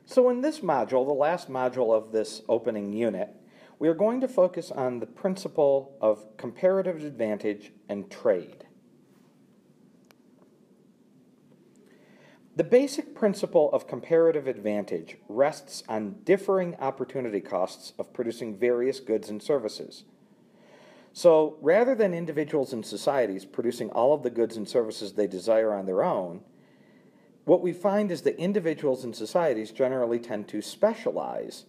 So in this module, the last module of this opening unit, we are going to focus on the principle of comparative advantage and trade. The basic principle of comparative advantage rests on differing opportunity costs of producing various goods and services. So rather than individuals and societies producing all of the goods and services they desire on their own, what we find is that individuals and societies generally tend to specialize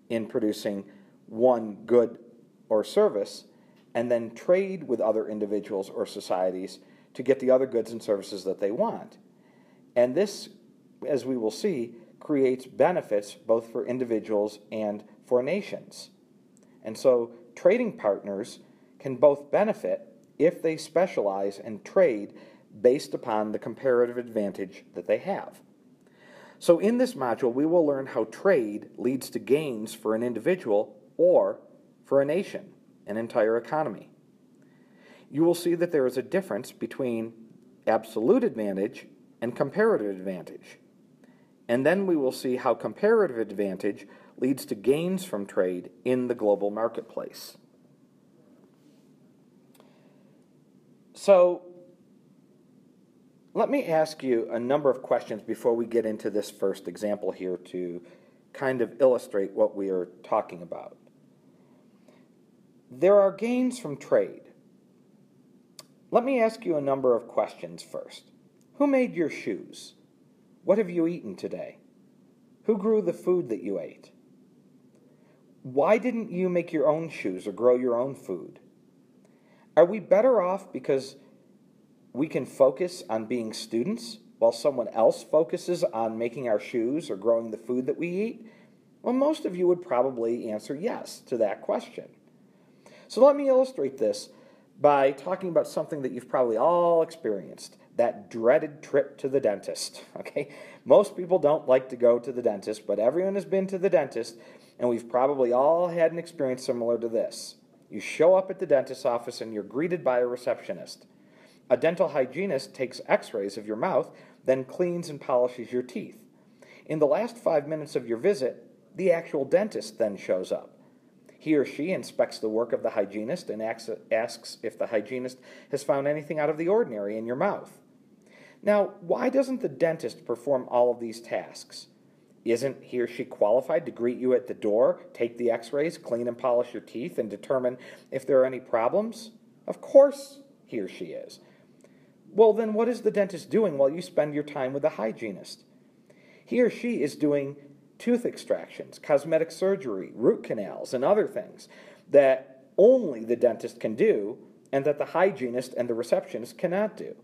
in producing one good or service and then trade with other individuals or societies to get the other goods and services that they want. And this, as we will see, creates benefits both for individuals and for nations. And so trading partners can both benefit if they specialize and trade based upon the comparative advantage that they have. So in this module, we will learn how trade leads to gains for an individual or for a nation, an entire economy. You will see that there is a difference between absolute advantage and comparative advantage. And then we will see how comparative advantage leads to gains from trade in the global marketplace. So, let me ask you a number of questions before we get into this first example here to kind of illustrate what we are talking about. There are gains from trade. Let me ask you a number of questions first. Who made your shoes? What have you eaten today? Who grew the food that you ate? Why didn't you make your own shoes or grow your own food? Are we better off because we can focus on being students while someone else focuses on making our shoes or growing the food that we eat? Well, most of you would probably answer yes to that question. So let me illustrate this by talking about something that you've probably all experienced, that dreaded trip to the dentist. Okay? Most people don't like to go to the dentist, but everyone has been to the dentist, and we've probably all had an experience similar to this. You show up at the dentist's office and you're greeted by a receptionist. A dental hygienist takes x-rays of your mouth, then cleans and polishes your teeth. In the last 5 minutes of your visit, the actual dentist then shows up. He or she inspects the work of the hygienist and asks if the hygienist has found anything out of the ordinary in your mouth. Now, why doesn't the dentist perform all of these tasks? Isn't he or she qualified to greet you at the door, take the x-rays, clean and polish your teeth, and determine if there are any problems? Of course he or she is. Well, then what is the dentist doing while you spend your time with the hygienist? He or she is doing tooth extractions, cosmetic surgery, root canals, and other things that only the dentist can do and that the hygienist and the receptionist cannot do.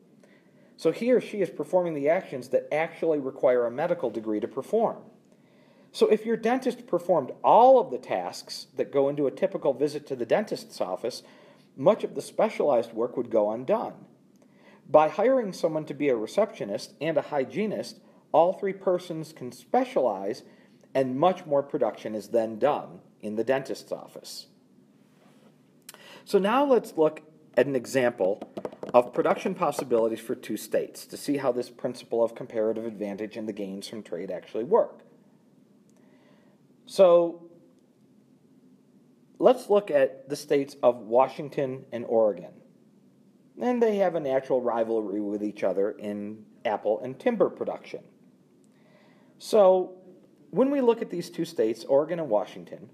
So he or she is performing the actions that actually require a medical degree to perform. So if your dentist performed all of the tasks that go into a typical visit to the dentist's office, much of the specialized work would go undone. By hiring someone to be a receptionist and a hygienist, all three persons can specialize and much more production is then done in the dentist's office. So now let's look at an example of production possibilities for two states to see how this principle of comparative advantage and the gains from trade actually work. So let's look at the states of Washington and Oregon. And they have a natural rivalry with each other in apple and timber production. So when we look at these two states, Oregon and Washington,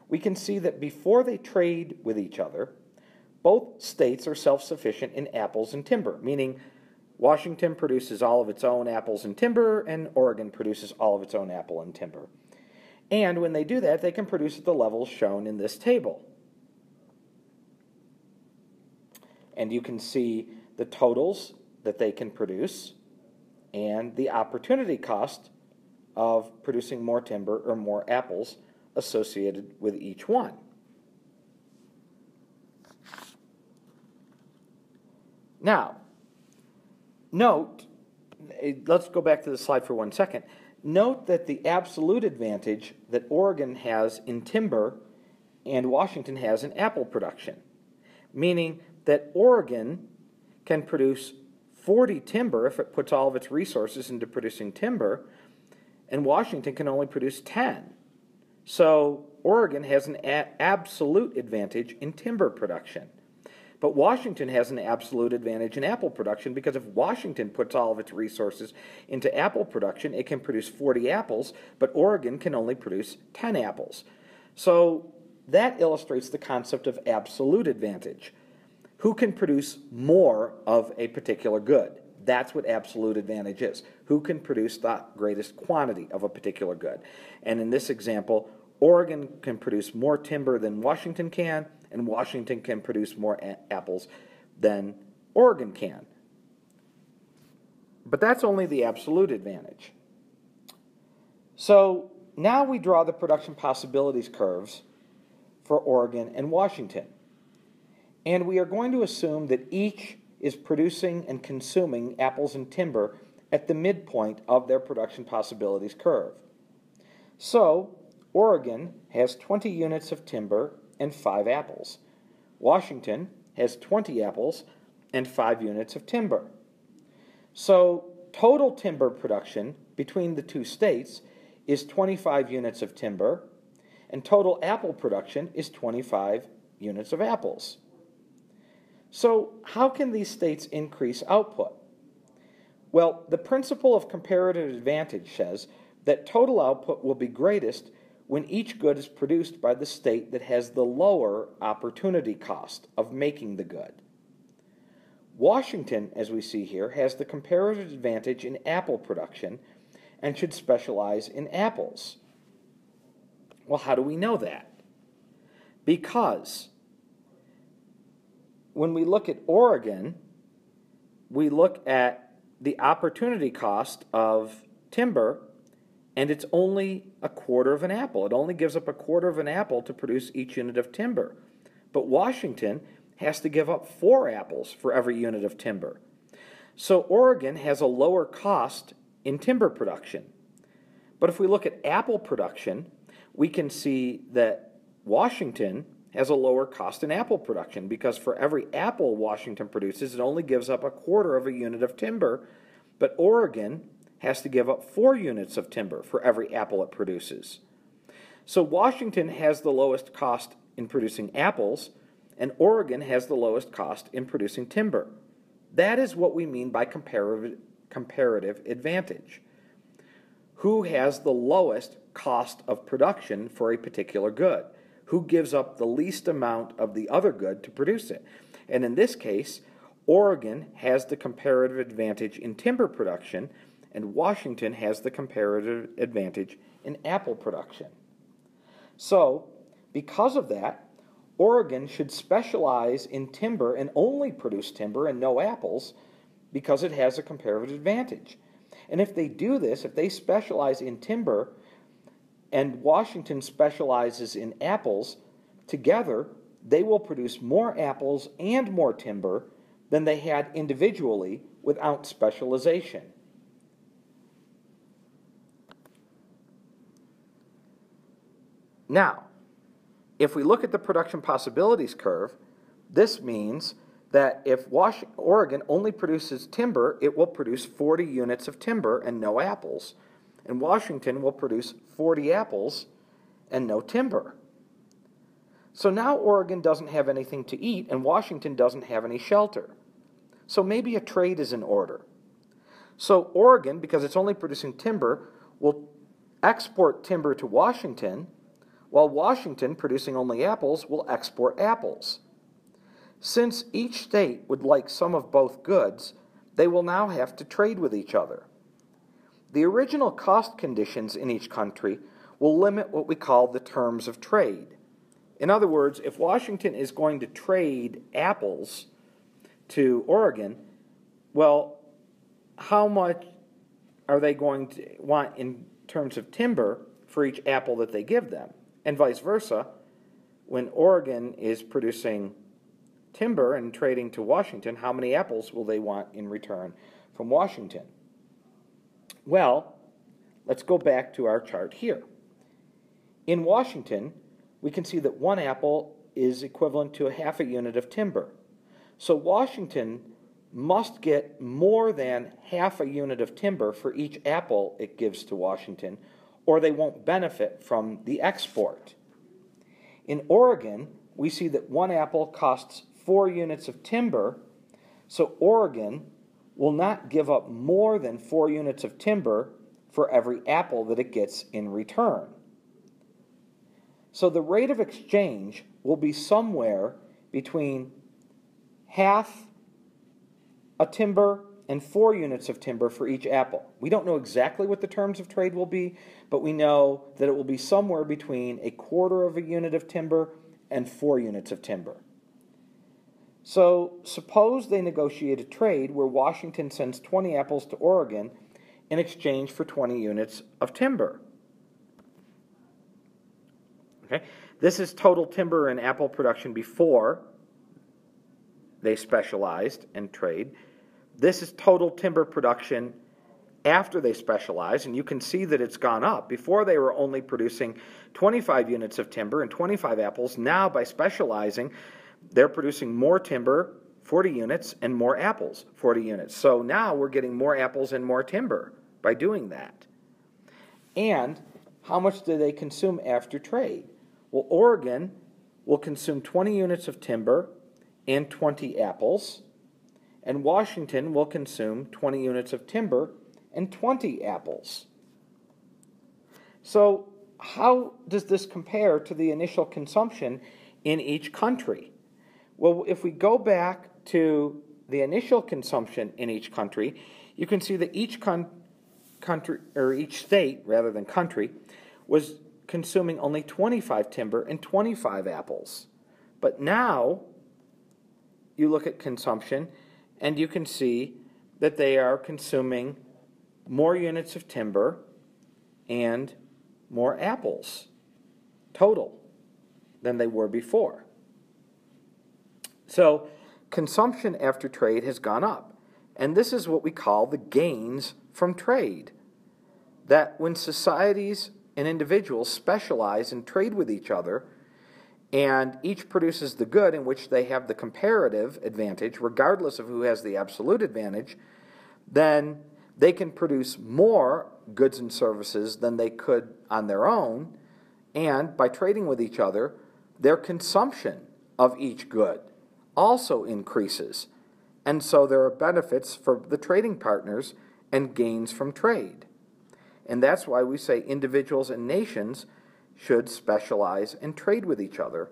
we can see that before they trade with each other, both states are self-sufficient in apples and timber, meaning Washington produces all of its own apples and timber, and Oregon produces all of its own apple and timber. And when they do that, they can produce at the levels shown in this table. And you can see the totals that they can produce and the opportunity cost of producing more timber or more apples associated with each one. Now, note, let's go back to the slide for 1 second. Note that the absolute advantage that Oregon has in timber and Washington has in apple production, meaning that Oregon can produce 40 timber if it puts all of its resources into producing timber, and Washington can only produce 10. So Oregon has an absolute advantage in timber production. But Washington has an absolute advantage in apple production because if Washington puts all of its resources into apple production, it can produce 40 apples, but Oregon can only produce 10 apples. So that illustrates the concept of absolute advantage. Who can produce more of a particular good? That's what absolute advantage is. Who can produce the greatest quantity of a particular good? And in this example, Oregon can produce more timber than Washington can, and Washington can produce more apples than Oregon can. But that's only the absolute advantage. So now we draw the production possibilities curves for Oregon and Washington. And we are going to assume that each is producing and consuming apples and timber at the midpoint of their production possibilities curve. So Oregon has 20 units of timber and 5 apples. Washington has 20 apples and 5 units of timber. So total timber production between the two states is 25 units of timber, and total apple production is 25 units of apples. So how can these states increase output? Well, the principle of comparative advantage says that total output will be greatest when each good is produced by the state that has the lower opportunity cost of making the good. Washington, as we see here, has the comparative advantage in apple production and should specialize in apples. Well, how do we know that? Because when we look at Oregon, we look at the opportunity cost of timber, and it's only a quarter of an apple. It only gives up a quarter of an apple to produce each unit of timber. But Washington has to give up 4 apples for every unit of timber. So Oregon has a lower cost in timber production. But if we look at apple production, we can see that Washington has a lower cost in apple production because for every apple Washington produces, it only gives up a quarter of a unit of timber, but Oregon has to give up 4 units of timber for every apple it produces. So Washington has the lowest cost in producing apples, and Oregon has the lowest cost in producing timber. That is what we mean by comparative advantage. Who has the lowest cost of production for a particular good? Who gives up the least amount of the other good to produce it? And in this case, Oregon has the comparative advantage in timber production, and Washington has the comparative advantage in apple production. So, because of that, Oregon should specialize in timber and only produce timber and no apples because it has a comparative advantage. And if they do this, if they specialize in timber and Washington specializes in apples, together they will produce more apples and more timber than they had individually without specialization. Now, if we look at the production possibilities curve, this means that if Oregon only produces timber, it will produce 40 units of timber and no apples. And Washington will produce 40 apples and no timber. So now Oregon doesn't have anything to eat, and Washington doesn't have any shelter. So maybe a trade is in order. So Oregon, because it's only producing timber, will export timber to Washington, while Washington, producing only apples, will export apples. Since each state would like some of both goods, they will now have to trade with each other. The original cost conditions in each country will limit what we call the terms of trade. In other words, if Washington is going to trade apples to Oregon, well, how much are they going to want in terms of timber for each apple that they give them? And vice versa, when Oregon is producing timber and trading to Washington, how many apples will they want in return from Washington? Well, let's go back to our chart here. In Washington, we can see that 1 apple is equivalent to a half a unit of timber. So Washington must get more than half a unit of timber for each apple it gives to Washington, or they won't benefit from the export. In Oregon, we see that one apple costs 4 units of timber, so Oregon will not give up more than 4 units of timber for every apple that it gets in return. So the rate of exchange will be somewhere between half a timber and 4 units of timber for each apple. We don't know exactly what the terms of trade will be, but we know that it will be somewhere between 1/4 of a unit of timber and 4 units of timber. So suppose they negotiate a trade where Washington sends 20 apples to Oregon in exchange for 20 units of timber. Okay? This is total timber and apple production before they specialized and trade. This is total timber production after they specialize, and you can see that it's gone up. Before they were only producing 25 units of timber and 25 apples. Now by specializing, they're producing more timber, 40 units, and more apples, 40 units. So now we're getting more apples and more timber by doing that. And how much do they consume after trade? Well, Oregon will consume 20 units of timber and 20 apples, and Washington will consume 20 units of timber and 20 apples. So how does this compare to the initial consumption in each country? Well, if we go back to the initial consumption in each country, you can see that each country, or each state rather than country, was consuming only 25 timber and 25 apples. But now you look at consumption and you can see that they are consuming more units of timber and more apples total than they were before. So consumption after trade has gone up. And this is what we call the gains from trade. That when societies and individuals specialize and trade with each other, and each produces the good in which they have the comparative advantage, regardless of who has the absolute advantage, then they can produce more goods and services than they could on their own, and by trading with each other, their consumption of each good also increases. And so there are benefits for the trading partners and gains from trade. And that's why we say individuals and nations should specialize and trade with each other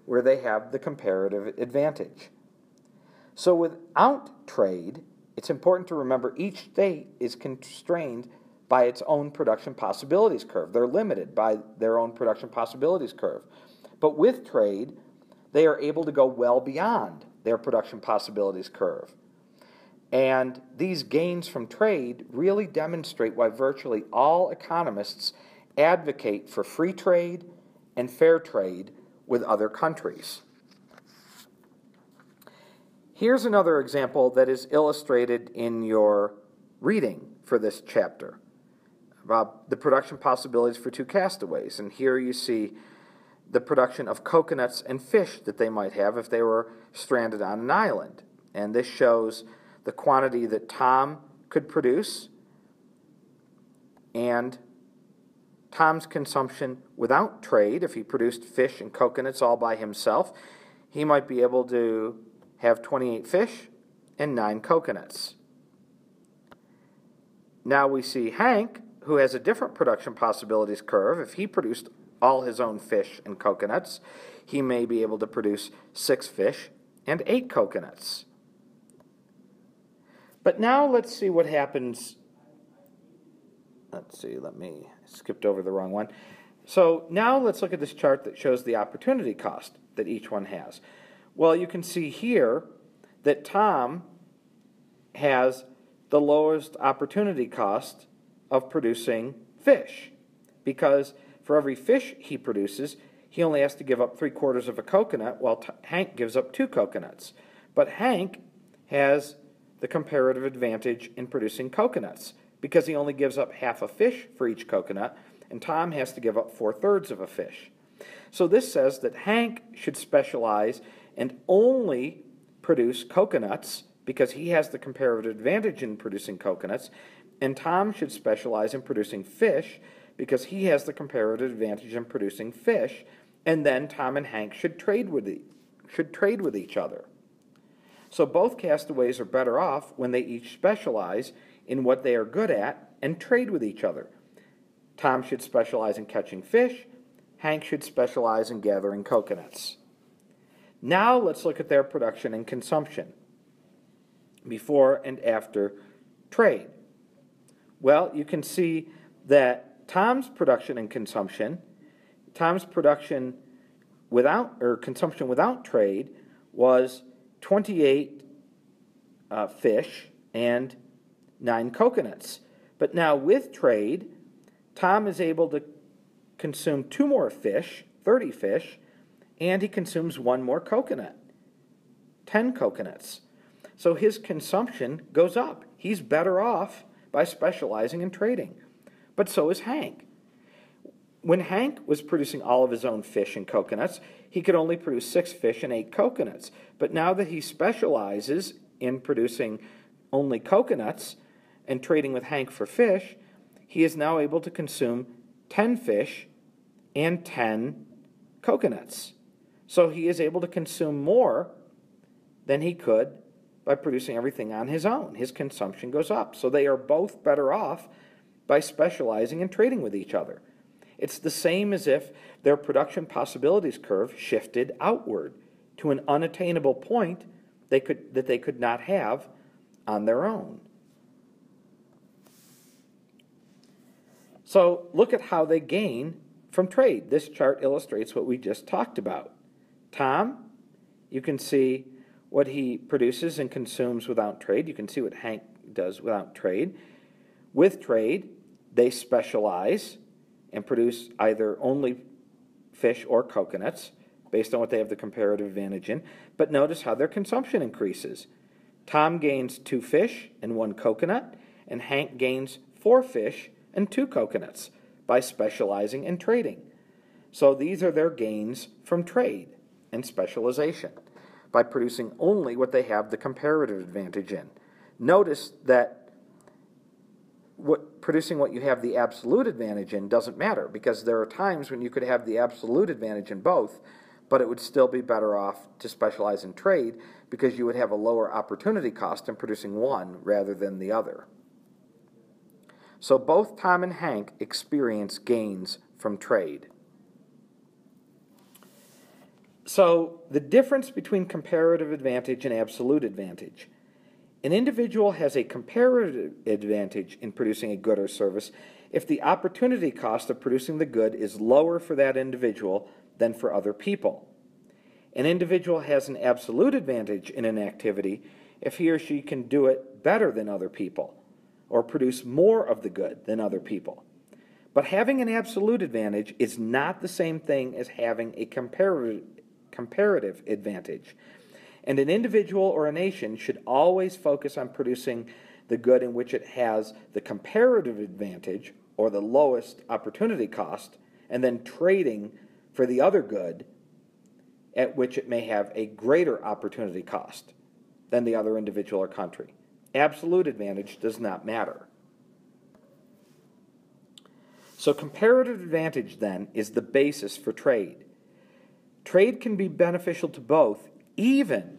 where they have the comparative advantage. So without trade, it's important to remember each state is constrained by its own production possibilities curve. They're limited by their own production possibilities curve. But with trade, they are able to go well beyond their production possibilities curve. And these gains from trade really demonstrate why virtually all economists advocate for free trade and fair trade with other countries. Here's another example that is illustrated in your reading for this chapter about the production possibilities for 2 castaways. And here you see the production of coconuts and fish that they might have if they were stranded on an island. And this shows the quantity that Tom could produce and Tom's consumption without trade. If he produced fish and coconuts all by himself, he might be able to have 28 fish and 9 coconuts. Now we see Hank, who has a different production possibilities curve. If he produced all his own fish and coconuts, he may be able to produce 6 fish and 8 coconuts. But now let's see what happens. Let's see, I skipped over the wrong one. So now let's look at this chart that shows the opportunity cost that each one has. Well, you can see here that Tom has the lowest opportunity cost of producing fish, because for every fish he produces, he only has to give up 3/4 of a coconut, while Hank gives up 2 coconuts. But Hank has the comparative advantage in producing coconuts, because he only gives up half a fish for each coconut, and Tom has to give up 4/3 of a fish. So this says that Hank should specialize and only produce coconuts because he has the comparative advantage in producing coconuts, and Tom should specialize in producing fish because he has the comparative advantage in producing fish, and then Tom and Hank should trade with each other. So both castaways are better off when they each specialize in what they are good at and trade with each other. Tom should specialize in catching fish. Hank should specialize in gathering coconuts. Now let's look at their production and consumption before and after trade. Well, you can see that Tom's production and consumption, consumption without trade was 28 fish and 9 coconuts. But now with trade, Tom is able to consume 2 more fish, 30 fish, and he consumes 1 more coconut, 10 coconuts. So his consumption goes up. He's better off by specializing in trading. But so is Hank. When Hank was producing all of his own fish and coconuts, he could only produce 6 fish and 8 coconuts. But now that he specializes in producing only coconuts and trading with Hank for fish, he is now able to consume 10 fish and 10 coconuts. So he is able to consume more than he could by producing everything on his own. His consumption goes up. So they are both better off by specializing and trading with each other. It's the same as if their production possibilities curve shifted outward to an unattainable point that they could not have on their own. So look at how they gain from trade. This chart illustrates what we just talked about. Tom, you can see what he produces and consumes without trade. You can see what Hank does without trade. With trade, they specialize and produce either only fish or coconuts based on what they have the comparative advantage in. But notice how their consumption increases. Tom gains 2 fish and 1 coconut, and Hank gains 4 fish and 2 coconuts by specializing and trading. So these are their gains from trade and specialization by producing only what they have the comparative advantage in. Notice that producing what you have the absolute advantage in doesn't matter, because there are times when you could have the absolute advantage in both, but it would still be better off to specialize in trade because you would have a lower opportunity cost in producing one rather than the other. So both Tom and Hank experience gains from trade. So the difference between comparative advantage and absolute advantage. An individual has a comparative advantage in producing a good or service if the opportunity cost of producing the good is lower for that individual than for other people. An individual has an absolute advantage in an activity if he or she can do it better than other people or produce more of the good than other people. But having an absolute advantage is not the same thing as having a comparative advantage. And an individual or a nation should always focus on producing the good in which it has the comparative advantage or the lowest opportunity cost, and then trading for the other good at which it may have a greater opportunity cost than the other individual or country. Absolute advantage does not matter. So comparative advantage, then, is the basis for trade. Trade can be beneficial to both, even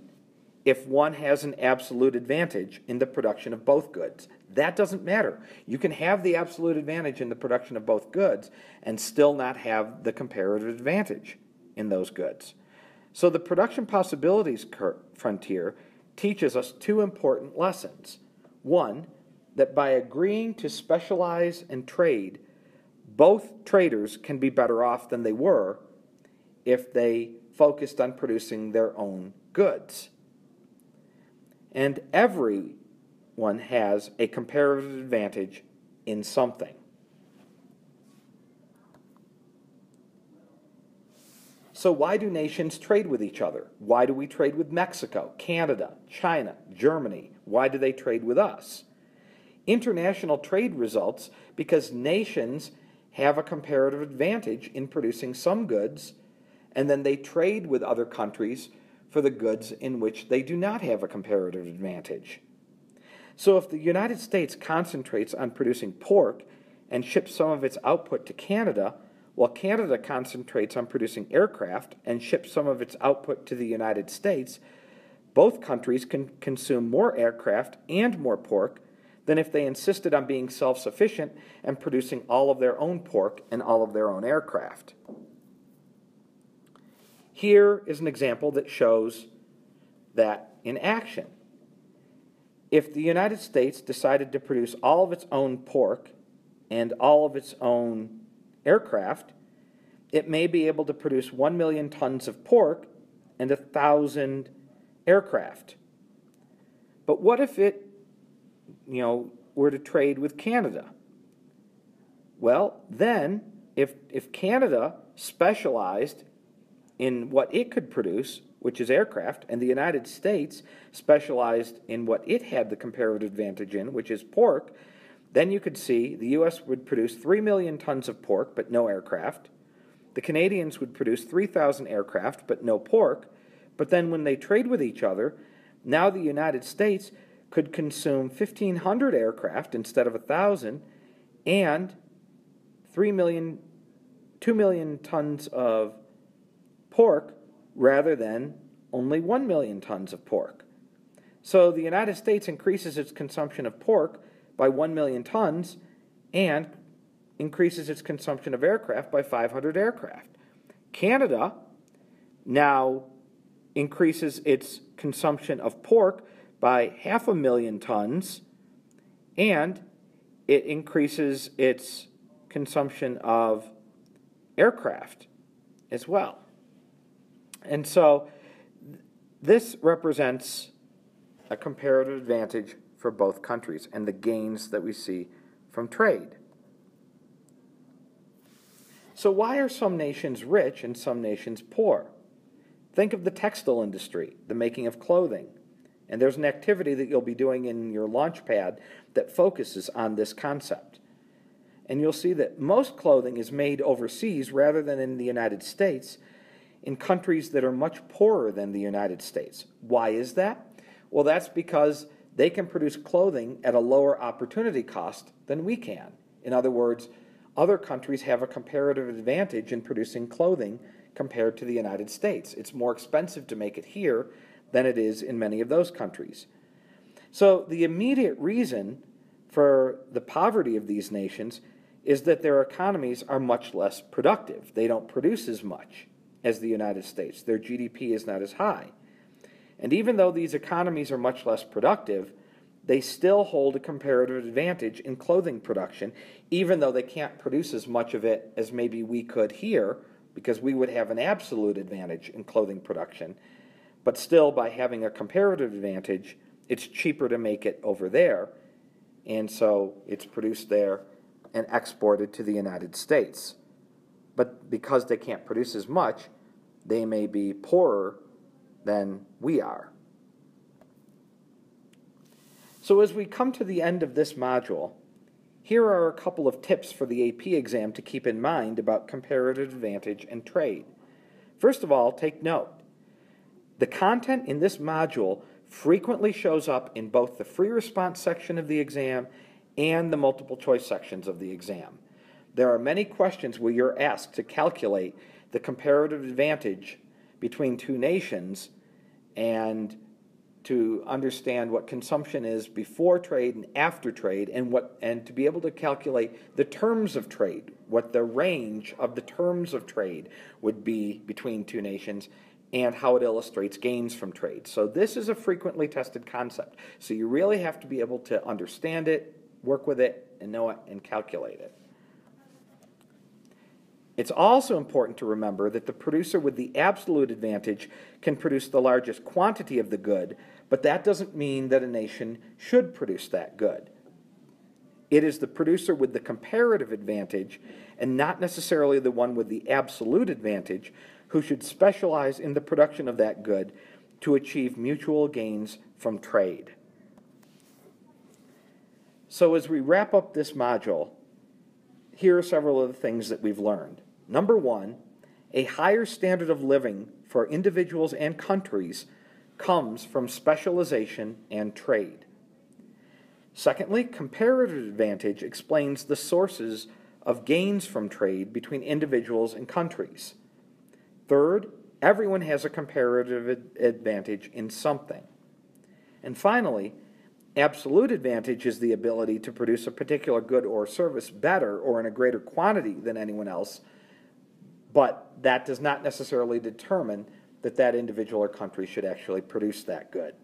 if one has an absolute advantage in the production of both goods. That doesn't matter. You can have the absolute advantage in the production of both goods and still not have the comparative advantage in those goods. So the production possibilities frontier teaches us 2 important lessons. One, that by agreeing to specialize and trade, both traders can be better off than they were if they focused on producing their own goods. And everyone has a comparative advantage in something. So why do nations trade with each other? Why do we trade with Mexico, Canada, China, Germany? Why do they trade with us? International trade results because nations have a comparative advantage in producing some goods, and then they trade with other countries for the goods in which they do not have a comparative advantage. So if the United States concentrates on producing pork and ships some of its output to Canada, while Canada concentrates on producing aircraft and ships some of its output to the United States, both countries can consume more aircraft and more pork than if they insisted on being self-sufficient and producing all of their own pork and all of their own aircraft. Here is an example that shows that in action. If the United States decided to produce all of its own pork and all of its own aircraft, it may be able to produce 1 million tons of pork and 1,000 aircraft. But what if it, were to trade with Canada? Well, then, if Canada specialized in what it could produce, which is aircraft, and the United States specialized in what it had the comparative advantage in, which is pork, then you could see the U.S. would produce 3 million tons of pork, but no aircraft. The Canadians would produce 3,000 aircraft, but no pork. But then when they trade with each other, now the United States could consume 1,500 aircraft instead of 1,000, and 2 million tons of pork rather than only 1 million tons of pork. So the United States increases its consumption of pork by 1 million tons and increases its consumption of aircraft by 500 aircraft. Canada now increases its consumption of pork by 500,000 tons, and it increases its consumption of aircraft as well. And so this represents a comparative advantage for both countries and the gains that we see from trade. So why are some nations rich and some nations poor? Think of the textile industry, the making of clothing. And there's an activity that you'll be doing in your launchpad that focuses on this concept. And you'll see that most clothing is made overseas rather than in the United States, in countries that are much poorer than the United States. Why is that? Well, that's because they can produce clothing at a lower opportunity cost than we can. In other words, other countries have a comparative advantage in producing clothing compared to the United States. It's more expensive to make it here than it is in many of those countries. So the immediate reason for the poverty of these nations is that their economies are much less productive. They don't produce as much as the United States. Their GDP is not as high. And even though these economies are much less productive, they still hold a comparative advantage in clothing production, even though they can't produce as much of it as maybe we could here, because we would have an absolute advantage in clothing production. But still, by having a comparative advantage, it's cheaper to make it over there, and so it's produced there and exported to the United States. But because they can't produce as much, they may be poorer than we are. So as we come to the end of this module, here are a couple of tips for the AP exam to keep in mind about comparative advantage and trade. First of all, take note. The content in this module frequently shows up in both the free response section of the exam and the multiple choice sections of the exam. There are many questions where you're asked to calculate the comparative advantage between two nations and to understand what consumption is before trade and after trade, and to be able to calculate the terms of trade, what the range of the terms of trade would be between two nations, and how it illustrates gains from trade. So this is a frequently tested concept. So you really have to be able to understand it, work with it, and know it, and calculate it. It's also important to remember that the producer with the absolute advantage can produce the largest quantity of the good, but that doesn't mean that a nation should produce that good. It is the producer with the comparative advantage, and not necessarily the one with the absolute advantage, who should specialize in the production of that good to achieve mutual gains from trade. So as we wrap up this module, here are several of the things that we've learned. Number one, A higher standard of living for individuals and countries comes from specialization and trade. Secondly, comparative advantage explains the sources of gains from trade between individuals and countries. Third, everyone has a comparative advantage in something. And finally, absolute advantage is the ability to produce a particular good or service better or in a greater quantity than anyone else, but that does not necessarily determine that that individual or country should actually produce that good.